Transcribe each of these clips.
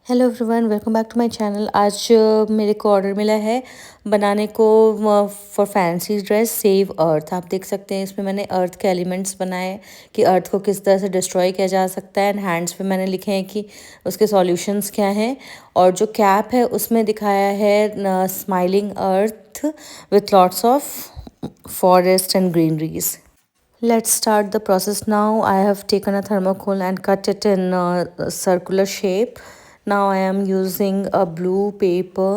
Hello everyone, welcome back to my channel. आज मेरे को ऑर्डर मिला है बनाने को for fancy dress save earth. आप देख सकते हैं इसमें मैंने अर्थ के एलिमेंट्स बनाए कि अर्थ को किस तरह से डिस्ट्रॉय किया जा सकता है, एंड हैंड्स पे मैंने लिखे हैं कि उसके सॉल्यूशंस क्या हैं। और जो कैप है उसमें दिखाया है smiling earth with lots of forest and greeneries. Let's start the process now. I have taken a thermocol and cut it in a circular shape. Now I am using a blue paper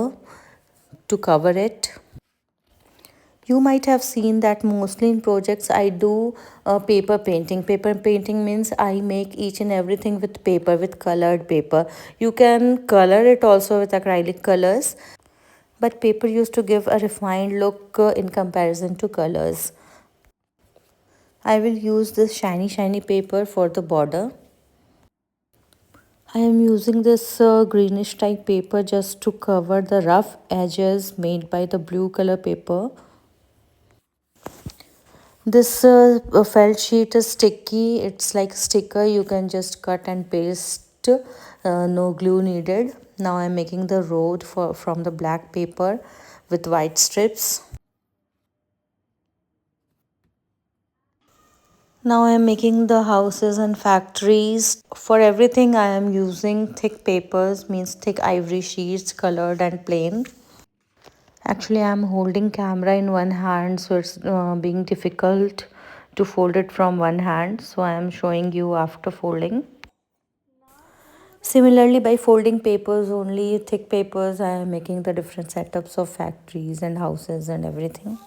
to cover it. You might have seen that mostly in projects I do paper painting. Paper painting means I make each and everything with paper, with colored paper. You can color it also with acrylic colors, but paper used to give a refined look in comparison to colors. I will use this shiny paper for the border. I am using this greenish type paper just to cover the rough edges made by the blue color paper. This felt sheet is sticky. It's like sticker. You can just cut and paste. No glue needed. Now I am making the road from the black paper with white strips. Now I am making the houses and factories. For everything I am using thick papers, means thick ivory sheets, colored and plain. Actually, I am holding camera in one hand, so it's being difficult to fold it from one hand. So I am showing you after folding. Similarly, by folding papers, only thick papers, I am making the different setups of factories and houses and everything.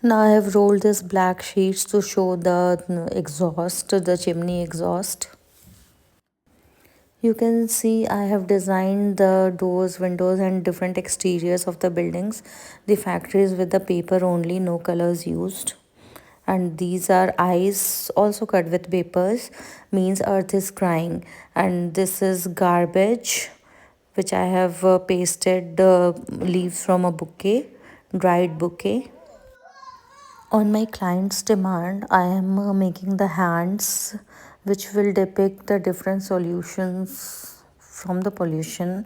Now I have rolled this black sheets to show the exhaust, the chimney exhaust. You can see I have designed the doors, windows and different exteriors of the buildings, the factories with the paper only, no colors used. And these are eyes also cut with papers, means earth is crying. And this is garbage, which I have pasted leaves from a bouquet, dried bouquet. On my client's demand, I am making the hands which will depict the different solutions from the pollution.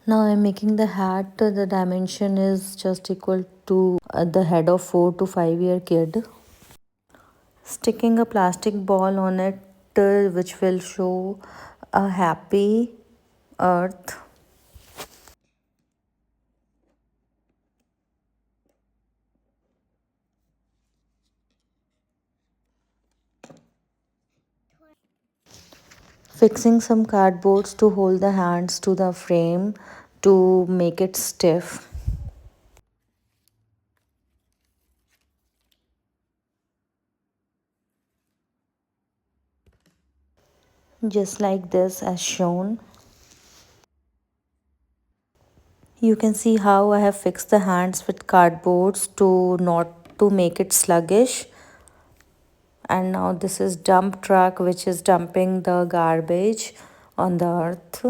Now I'm making the hat. The dimension is just equal to the head of 4 to 5 year kid. Sticking a plastic ball on it, which will show a happy earth. Fixing some cardboards to hold the hands to the frame to make it stiff. Just like this as shown. You can see how I have fixed the hands with cardboards to not to make it sluggish. And now this is dump truck which is dumping the garbage on the earth.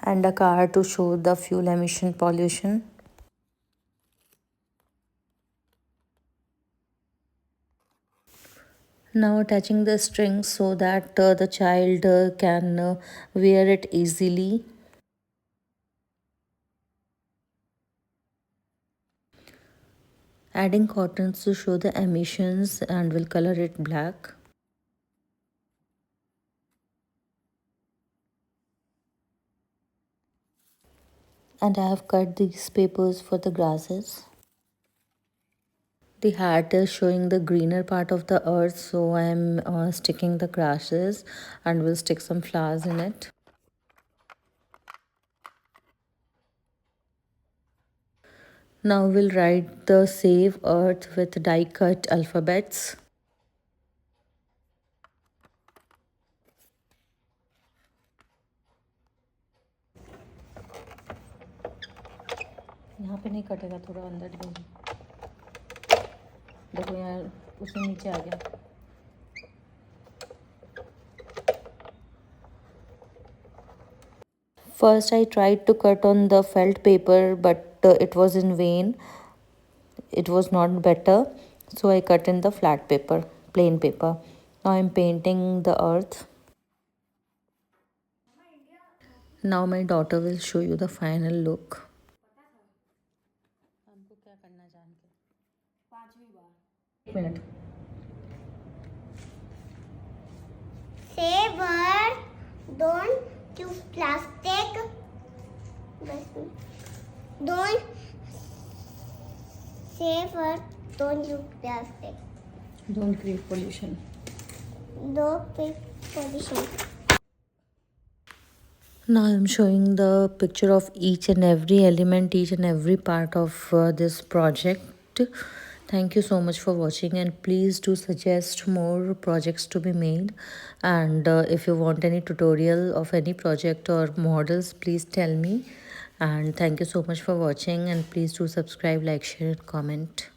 And a car to show the fuel emission pollution. Now attaching the strings so that the child can wear it easily. Adding cottons to show the emissions and will color it black. And I have cut these papers for the grasses. The hat is showing the greener part of the earth, so I am sticking the grasses and will stick some flowers in it. Now we'll write the Save Earth with die cut alphabets. यहाँ पे नहीं कटेगा, थोड़ा अंदर जाएगी। देखो यहाँ उससे नीचे आ गया। First I tried to cut on the felt paper, but it was in vain. It was not better, so I cut in the flat paper, plain paper. Now I'm painting the earth. Now my daughter will show you the final look. एक minute. Save Earth, don't use plastic. Don't save Earth, don't use plastic. Don't create pollution. Don't create pollution. Now I'm showing the picture of each and every element, each and every part of this project. Thank you so much for watching, and please do suggest more projects to be made. And if you want any tutorial of any project or models, please tell me. And thank you so much for watching, and please do subscribe, like, share and comment.